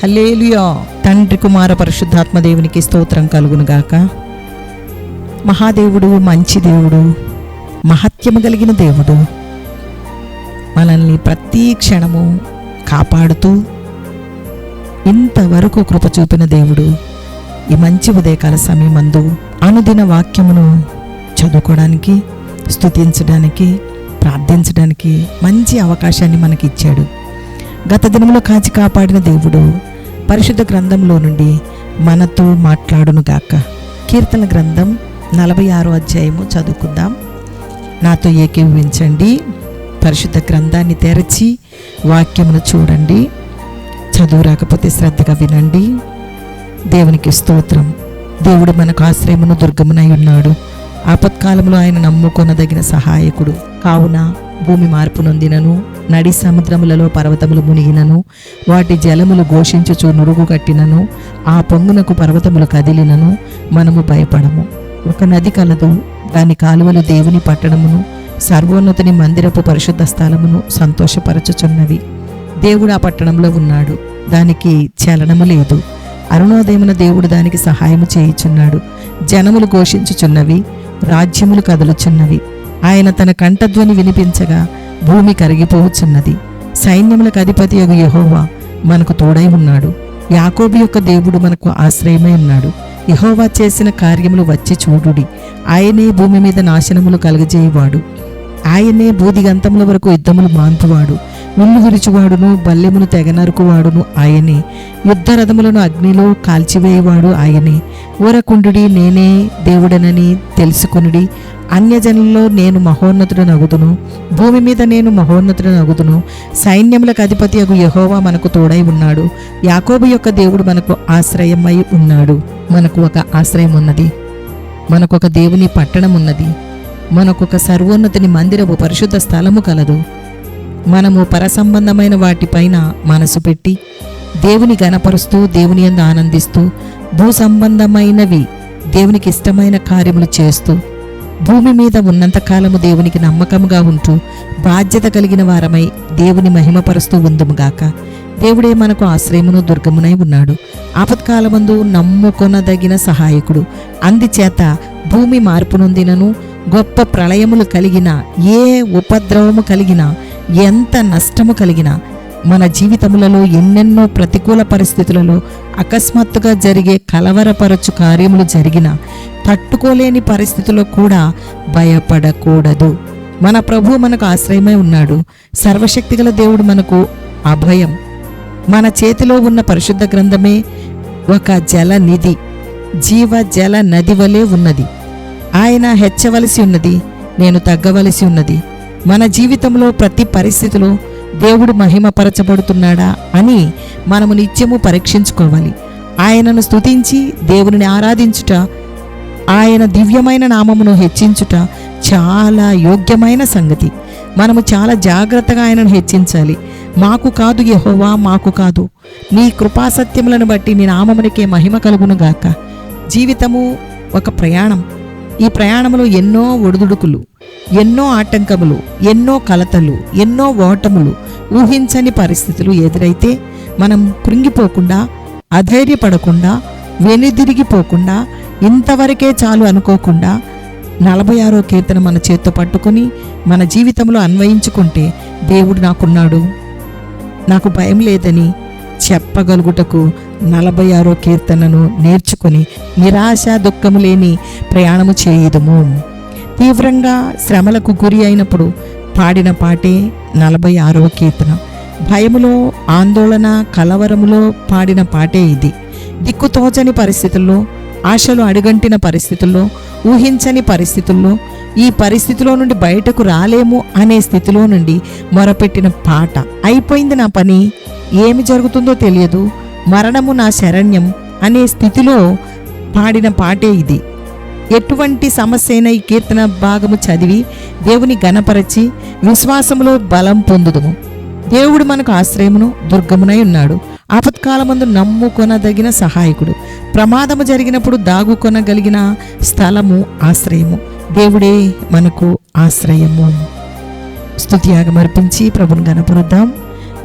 హల్లెలూయా. తండ్రి కుమార పరిశుద్ధాత్మ దేవునికి స్తోత్రం కలుగునుగాక. మహాదేవుడు, మంచి దేవుడు, మహత్యము కలిగిన దేవుడు, మనల్ని ప్రతి క్షణము కాపాడుతూ ఇంతవరకు కృప చూపిన దేవుడు, ఈ మంచి ఉదయకాల సమయమందు అనుదిన వాక్యమును చదువుకోవడానికి, స్తుతించడానికి, ప్రార్థించడానికి మంచి అవకాశాన్ని మనకి ఇచ్చాడు. గత దినములో కాచి కాపాడిన దేవుడు పరిశుద్ధ గ్రంథంలో నుండి మనతో మాట్లాడునుగాక. కీర్తన గ్రంథం 46వ అధ్యాయము చదువుకుందాం. నాతో ఏకీభవించండి. పరిశుద్ధ గ్రంథాన్ని తెరచి వాక్యమును చూడండి. చదువు రాకపోతే శ్రద్ధగా వినండి. దేవునికి స్తోత్రం. దేవుడు మనకు ఆశ్రయమును దుర్గమునై ఉన్నాడు. ఆపత్కాలంలో ఆయన నమ్ముకొనదగిన సహాయకుడు. కావున భూమి మార్పు నొందినను, నడి సముద్రములలో పర్వతములు మునిగినను, వాటి జలములు ఘోషించుచు నురుగు కట్టినను, ఆ పొంగునకు పర్వతములు కదిలినను మనము భయపడము. ఒక నది కలదు, దాని కాలువలు దేవుని పట్టణమును, సర్వోన్నతుని మందిరపు పరిశుద్ధ స్థలమును సంతోషపరచుచున్నవి. దేవుడు ఆ పట్టణంలో ఉన్నాడు, దానికి చలనము లేదు. అరుణోదయమున దేవుడు దానికి సహాయము చేయుచున్నాడు. జనములు ఘోషించుచున్నవి, రాజ్యములు కదులుచున్నవి. ఆయన తన కంఠధ్వని వినిపించగా భూమి కరిగిపోవచ్చున్నది. సైన్యములకు అధిపతియగు యెహోవా మనకు తోడై ఉన్నాడు. యాకోబు యొక్క దేవుడు మనకు ఆశ్రయమై ఉన్నాడు. యెహోవా చేసిన కార్యములు వచ్చి చూడుడి. ఆయనే భూమి మీద నాశనములు కలుగజేయువాడు. ఆయనే బూదిగంతముల వరకు యుద్ధములు మాన్పువాడు. విల్లు విరుచువాడును, బల్లెమును తెగనరుకువాడును ఆయనే. యుద్ధ రథములను అగ్నిలో కాల్చివేయువాడు ఆయనే. ఊరకుండుడి, నేనే దేవుడనని తెలుసుకొనుడి. అన్యజనుల్లో నేను మహోన్నతుడనగుదును, భూమి మీద నేను మహోన్నతుడనగుదును. సైన్యములకు అధిపతియగు యెహోవా మనకు తోడై ఉన్నాడు. యాకోబు యొక్క దేవుడు మనకు ఆశ్రయమై ఉన్నాడు. మనకు ఒక ఆశ్రయం ఉన్నది, మనకొక దేవుని పట్టణం ఉన్నది, మనకొక సర్వోన్నతుని మందిరపు పరిశుద్ధ స్థలము కలదు. మనము పరసంబంధమైన వాటిపైన మనసు పెట్టి దేవుని గణపరుస్తూ, దేవుని యందు ఆనందిస్తూ, భూ సంబంధమైనవి దేవునికి ఇష్టమైన కార్యములు చేస్తూ, భూమి మీద ఉన్నంతకాలము దేవునికి నమ్మకముగా ఉంటూ, బాధ్యత కలిగిన వారమై దేవుని మహిమపరుస్తూ ఉందుముగాక. దేవుడే మనకు ఆశ్రయమును దుర్గమునై ఉన్నాడు. ఆపత్కాలమందు నమ్ముకొనదగిన సహాయకుడు. అందుచేత భూమి మార్పు నొందినను, గొప్ప ప్రళయములు కలిగిన, ఏ ఉపద్రవము కలిగిన, ఎంత నష్టము కలిగిన, మన జీవితములలో ఎన్నెన్నో ప్రతికూల పరిస్థితులలో అకస్మాత్తుగా జరిగే కలవరపరచు కార్యములు జరిగిన, తట్టుకోలేని పరిస్థితుల్లో కూడా భయపడకూడదు. మన ప్రభు మనకు ఆశ్రయమై ఉన్నాడు. సర్వశక్తిగల దేవుడు మనకు అభయం. మన చేతిలో ఉన్న పరిశుద్ధ గ్రంథమే ఒక జల నిధి, జీవ జల నది వలె ఉన్నది. ఆయన హెచ్చవలసి ఉన్నది, నేను తగ్గవలసి ఉన్నది. మన జీవితంలో ప్రతి పరిస్థితిలో దేవుడు మహిమపరచబడుతున్నాడా అని మనము నిత్యము పరీక్షించుకోవాలి. ఆయనను స్తుతించి దేవుని ఆరాధించుట, ఆయన దివ్యమైన నామమును హెచ్చించుట చాలా యోగ్యమైన సంగతి. మనము చాలా జాగ్రత్తగా ఆయనను హెచ్చించాలి. మాకు కాదు యెహోవా, మాకు కాదు, నీ కృపాసత్యములను బట్టి నీ నామమునికే మహిమ కలుగునుగాక. జీవితము ఒక ప్రయాణం. ఈ ప్రయాణంలో ఎన్నో ఒడిదుడుకులు, ఎన్నో ఆటంకములు, ఎన్నో కలతలు, ఎన్నో ఓటములు, ఊహించని పరిస్థితులు ఎదురైతే మనం కృంగిపోకుండా, అధైర్యపడకుండా, వెనుదిరిగిపోకుండా, ఇంతవరకే చాలు అనుకోకుండా 46వ కీర్తన మన చేత్తో పట్టుకొని మన జీవితంలో అన్వయించుకుంటే, దేవుడు నాకున్నాడు, నాకు భయం లేదని చెప్పగలుగుటకు 46వ కీర్తనను నేర్చుకుని నిరాశ దుఃఖము లేని ప్రయాణము చేయుదుము. తీవ్రంగా శ్రమలకు గురి అయినప్పుడు పాడిన పాటే 46వ కీర్తన. భయములో, ఆందోళన, కలవరములో పాడిన పాటే ఇది. దిక్కుతోచని పరిస్థితుల్లో, ఆశలు అడుగంటిన పరిస్థితుల్లో, ఊహించని పరిస్థితుల్లో, ఈ పరిస్థితిలో నుండి బయటకు రాలేము అనే స్థితిలో నుండి మొరపెట్టిన పాట. అయిపోయింది నా పని, ఏమి జరుగుతుందో తెలియదు, మరణము నా శరణ్యం అనే స్థితిలో పాడిన పాటే ఇది. ఎటువంటి సమస్య అయినా ఈ కీర్తన భాగము చదివి దేవుని గణపరచి విశ్వాసములో బలం పొందుదుము. దేవుడు మనకు ఆశ్రయమును దుర్గమునై ఉన్నాడు. ఆపత్కాలమందు నమ్ముకొనదగిన సహాయకుడు. ప్రమాదము జరిగినప్పుడు దాగుకొనగలిగిన స్థలము ఆశ్రయము. దేవుడే మనకు ఆశ్రయము. స్తుతియాగం అర్పించి ప్రభుని గణపరుద్దాం.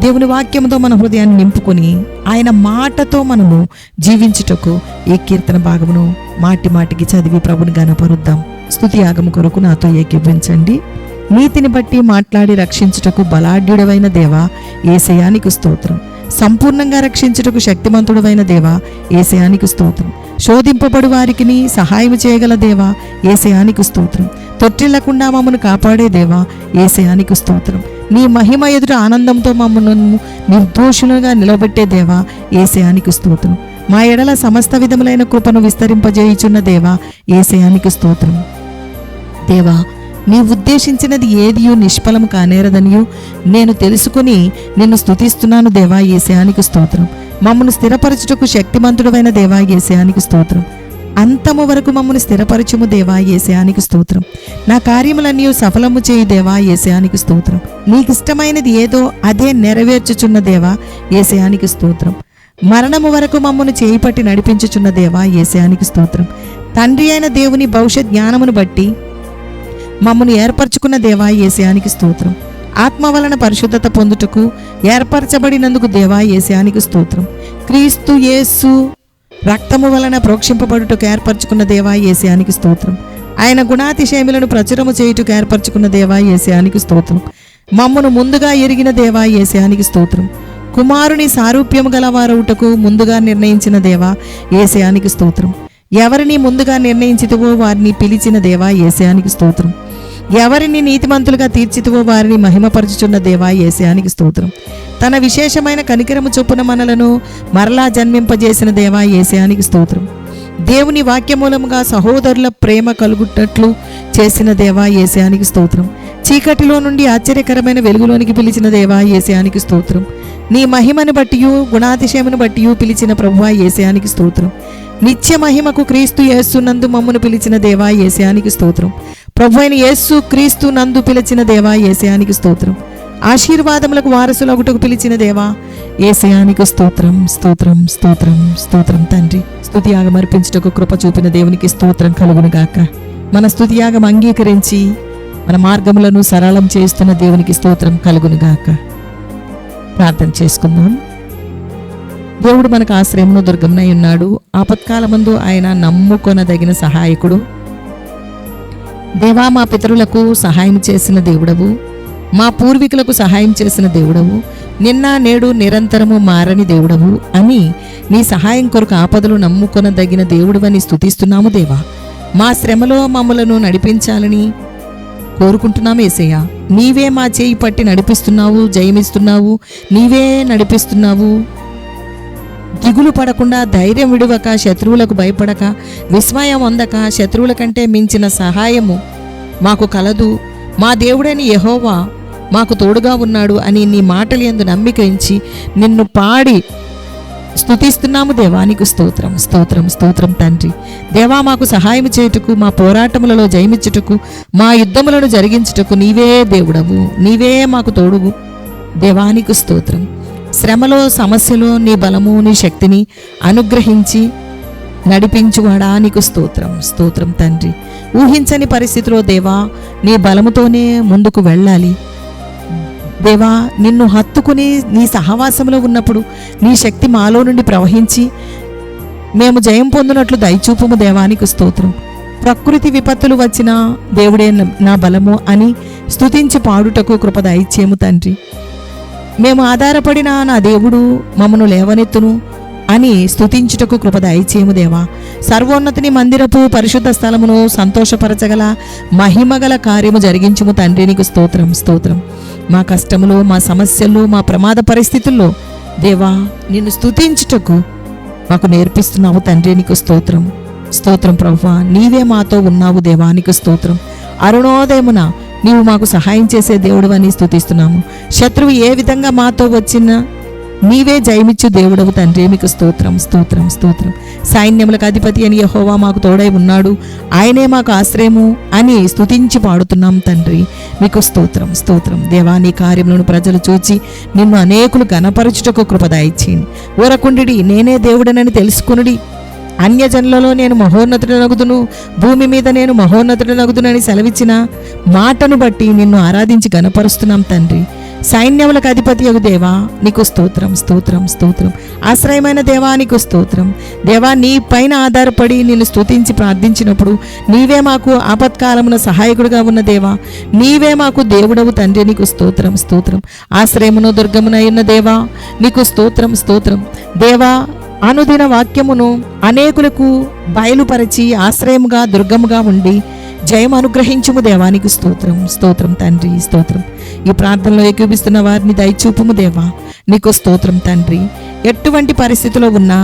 దేవుని వాక్యంతో మన హృదయాన్ని నింపుకొని ఆయన మాటతో మనము జీవించుటకు ఈ కీర్తన భాగమును మాటి మాటికి చదివి ప్రభుని గనపరుద్దాం. స్తుతి యాగము కొరకు నాతో ఏకీభవించండి. నీతిని బట్టి మాట్లాడి రక్షించుటకు బలాఢ్యుడవైన దేవా యేసయ్యానికి స్తోత్రం. సంపూర్ణంగా రక్షించుటకు శక్తిమంతుడవైన దేవా యేసయ్యానికి స్తోత్రం. శోధింపబడు వారికి సహాయం చేయగల దేవా యేసయ్యానికి స్తోత్రం. తొట్టిల్లకుండా మమ్మను కాపాడే దేవా యేసయ్యానికి స్తోత్రం. నీ మహిమ ఎదుట ఆనందంతో మమ్మల్ని నిర్దోషులుగా నిలబెట్టే దేవా యేసయ్యానికి స్తోత్రం. మా ఎడల సమస్త విధములైన కృపను విస్తరింపజేయుచున్న దేవా యేసయ్యానికి స్తోత్రం. దేవా, నీ ఉద్దేశించినది ఏదియూ నిష్ఫలము కానేరదనియు నేను తెలుసుకుని నిన్ను స్తుతిస్తున్నాను దేవా యేసయ్యానికి స్తోత్రం. మమ్మను స్థిరపరచుటకు శక్తిమంతుడైన దేవా యేసయ్యానికి స్తోత్రం. అంతము వరకు మమ్మను స్థిరపరచుము దేవా యేసయ్యానికి స్తోత్రం. నా కార్యములన్నీ సఫలము చేయు దేవా యేసయ్యానికి స్తోత్రం. నీకిష్టమైనది ఏదో అదే నెరవేర్చుచున్న దేవా యేసయ్యానికి స్తోత్రం. మరణము వరకు మమ్మను చేయిపట్టి నడిపించుచున్న దేవా యేసయ్యానికి స్తోత్రం. తండ్రి అయిన దేవుని భవిష్యత్ జ్ఞానమును బట్టి మమ్మను ఏర్పరచుకున్న దేవా యేసయ్యానికి స్తోత్రం. ఆత్మ వలన పరిశుద్ధత పొందుటకు ఏర్పరచబడినందుకు దేవా యేసయ్యానికి స్తోత్రం. క్రీస్తు యేసు రక్తము వలన ప్రోక్షింపబడుటకు ఏర్పరచుకున్న దేవా యేసయ్యానికి స్తోత్రం. ఆయన గుణాతిశయములను ప్రచురము చేయుటకు ఏర్పరచుకున్న దేవా యేసయ్యానికి స్తోత్రం. మమ్మను ముందుగా ఎరిగిన దేవా యేసయ్యానికి స్తోత్రం. కుమారుని సారూప్యము గలవారవుటకు ముందుగా నిర్ణయించిన దేవా యేసయ్యానికి స్తోత్రం. ఎవరిని ముందుగా నిర్ణయించితివో వారిని పిలిచిన దేవా యేసయ్యానికి స్తోత్రం. ఎవరిని నీతిమంతులుగా తీర్చితివో వారిని మహిమపరచుచున్న దేవా యేసయ్యానికి స్తోత్రం. తన విశేషమైన కనికరము చొప్పున మనలను మరలా జన్మింపజేసిన దేవా యేసయ్యానికి స్తోత్రం. దేవుని వాక్యమూలముగా సహోదరుల ప్రేమ కలుగుటట్లు చేసిన దేవా యేసయ్యానికి స్తోత్రం. చీకటిలో నుండి ఆశ్చర్యకరమైన వెలుగులోనికి పిలిచిన దేవా యేసయ్యానికి స్తోత్రం. నీ మహిమను బట్టియు గుణాతిశయమును బట్టియు పిలిచిన ప్రభువా యేసయ్యానికి స్తోత్రం. నిత్య మహిమకు క్రీస్తు యేసు నందు మమ్మను పిలిచిన దేవా యేసయ్యానికి స్తోత్రం. ప్రభువైన యేసు క్రీస్తు నందు పిలిచిన దేవా యేసయ్యానికి స్తోత్రం. ఆశీర్వాదములకు వారసులగుటకు పిలిచిన దేవా యేసయ్యానికి స్తోత్రం. స్తోత్రం స్తోత్రం స్తోత్రం తండ్రి. స్తుతియాగం అర్పించుటకు కృప చూపిన దేవునికి స్తోత్రం కలుగును గాక. మన స్తుతియాగం అంగీకరించి మన మార్గములను సరళం చేస్తున్న దేవునికి స్తోత్రం కలుగును గాక. ప్రార్థన చేసుకుందాం. దేవుడు మనకు ఆశ్రయమును దుర్గమునై ఉన్నాడు. ఆపత్కాలమందు ఆయన నమ్ముకొనదగిన సహాయకుడు. దేవా, మా పితరులకు సహాయం చేసిన దేవుడవు, మా పూర్వీకులకు సహాయం చేసిన దేవుడవు, నిన్న నేడు నిరంతరము మారని దేవుడవు అని నీ సహాయం కొరకు ఆపదలు నమ్ముకొనదగిన దేవుడవని స్తుతిస్తున్నాము దేవా. మా శ్రమలో మమ్మలను నడిపించాలని కోరుకుంటున్నాము యేసయ్యా. నీవే మా చేయి పట్టి నడిపిస్తున్నావు, జయమిస్తున్నావు, నీవే నడిపిస్తున్నావు. దిగులు పడకుండా, ధైర్యం విడువక, శత్రువులకు భయపడక, విస్మయం అందక, శత్రువుల కంటే మించిన సహాయము మాకు కలదు. మా దేవుడైన యెహోవా మాకు తోడుగా ఉన్నాడు అని నీ మాటలు యందు నమ్మిక ఉంచి నిన్ను పాడి స్తుతిస్తున్నాము దేవా. నీకు స్తోత్రం స్తోత్రం స్తోత్రం తండ్రి. దేవా, మాకు సహాయం చేయుటకు, మా పోరాటములలో జయమిచ్చుటకు, మా యుద్ధములను జరిగించుటకు నీవే దేవుడవు, నీవే మాకు తోడుగు దేవానికి స్తోత్రం. శ్రమలో, సమస్యలో నీ బలము, నీ శక్తిని అనుగ్రహించి నడిపించువాడా నీకు స్తోత్రం స్తోత్రం తండ్రి. ఊహించని పరిస్థితిలో దేవా నీ బలముతోనే ముందుకు వెళ్ళాలి దేవా. నిన్ను హత్తుకుని నీ సహవాసంలో ఉన్నప్పుడు నీ శక్తి మాలో నుండి ప్రవహించి మేము జయం పొందినట్లు దయచూపుము దేవానికి స్తోత్రం. ప్రకృతి విపత్తులు వచ్చినా దేవుడే నా బలము అని స్తుతించి పాడుటకు కృప దయచేము తండ్రి. మేము ఆధారపడిన నా దేవుడు మమ్మను లేవనెత్తును అని స్తుతించుటకు కృప దయచేము దేవా. సర్వోన్నతిని మందిరపు పరిశుద్ధ స్థలమును సంతోషపరచగల మహిమగల కార్యము జరిగించుము తండ్రి. నీకు స్తోత్రం స్తోత్రం. మా కష్టములో, మా సమస్యల్లో, మా ప్రమాద పరిస్థితుల్లో దేవా నిన్ను స్తుతించుటకు మాకు నేర్పిస్తున్నావు తండ్రి. నీకు స్తోత్రం స్తోత్రం ప్రభువా. నీవే మాతో ఉన్నావు దేవా. నీకు స్తోత్రం. అరుణోదయమున నీవు మాకు సహాయం చేసే దేవుడు అని స్తుతిస్తున్నాము. శత్రువు ఏ విధంగా మాతో వచ్చినా నీవే జయమిచ్చు దేవుడవు తండ్రి. మీకు స్తోత్రం స్తోత్రం స్తోత్రం. సైన్యములకు అధిపతి అని యెహోవా మాకు తోడై ఉన్నాడు, ఆయనే మాకు ఆశ్రయము అని స్తుతించి పాడుతున్నాం తండ్రి. మీకు స్తోత్రం స్తోత్రం. దేవా, నీ కార్యములను ప్రజలు చూచి నిన్ను అనేకులు గణపరచుటకు కృప దయచేయండి. ఊరకుండి నేనే దేవుడనని తెలుసుకునుడి. అన్యజనులలో నేను మహోన్నతుడనగుదును, భూమి మీద నేను మహోన్నతుడనగుదునని సెలవిచ్చిన మాటను బట్టి నిన్ను ఆరాధించి గణపరుస్తున్నాం తండ్రి. సైన్యములకు అధిపతియగు దేవా నీకు స్తోత్రం, స్తోత్రం, స్తోత్రం. ఆశ్రయమైన దేవా నీకు స్తోత్రం. దేవా, నీ పైన ఆధారపడి నిన్ను స్తుతించి ప్రార్థించినప్పుడు నీవే మాకు ఆపత్కాలమున సహాయకుడిగా ఉన్న దేవా, నీవే మాకు దేవుడవు తండ్రి, నీకు స్తోత్రం, స్తోత్రం. ఆశ్రయమును దుర్గమున ఉన్న దేవా నీకు స్తోత్రం, స్తోత్రం. దేవా, అనుదిన వాక్యమును అనేకులకు బయలుపరచి ఆశ్రయముగా దుర్గముగా ఉండి జయం అనుగ్రహించుము దేవా, నీకు స్తోత్రం, స్తోత్రం తండ్రి, స్తోత్రం. ఈ ప్రార్థనలో ఏకీభిస్తున్న వారిని దయచూపుము దేవా, నీకు స్తోత్రం తండ్రి. ఎటువంటి పరిస్థితిలో ఉన్నా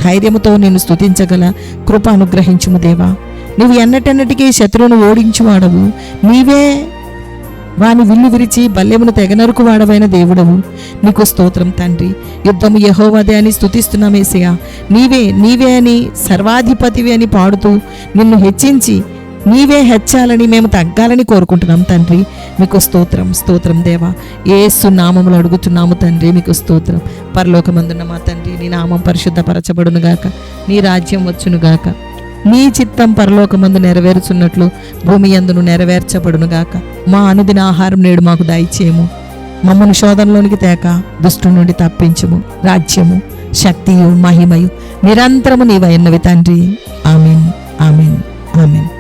ధైర్యముతో నేను స్తుతించగల కృప అనుగ్రహించుము దేవా. నీవు ఎన్నటెన్నటికీ శత్రువును ఓడించువాడవు, నీవే వాని విల్లు విరిచి బల్లెమును తెగనరుకు వాడవైన దేవుడవు, నీకు స్తోత్రం తండ్రి. యుద్ధము యెహోవాదే అని స్తుతిస్తున్నాం యేసయ్యా. నీవే అని సర్వాధిపతివి అని పాడుతూ నిన్ను హెచ్చించి నీవే హెచ్చాలని మేము తగ్గాలని కోరుకుంటున్నాం తండ్రి. మీకు స్తోత్రం, స్తోత్రం దేవా. యేసు నామములో అడుగుతున్నాము తండ్రి, మీకు స్తోత్రం. పరలోకమందున్న మా తండ్రి, నీ నామం పరిశుద్ధపరచబడునుగాక, నీ రాజ్యం వచ్చునుగాక, నీ చిత్తం పరలోకమందు నెరవేరుచున్నట్లు భూమి యందును నెరవేర్చబడునుగాక. మా అనుదిన ఆహారం నేడు మాకు దయచేయము, మమ్మను శోధనలోనికి తేక దుష్టు నుండి తప్పించుము. రాజ్యము, శక్తియు, మహిమయు నిరంతరము నీవైనవి తండ్రి. ఆమేన్, ఆమేన్, ఆమేన్.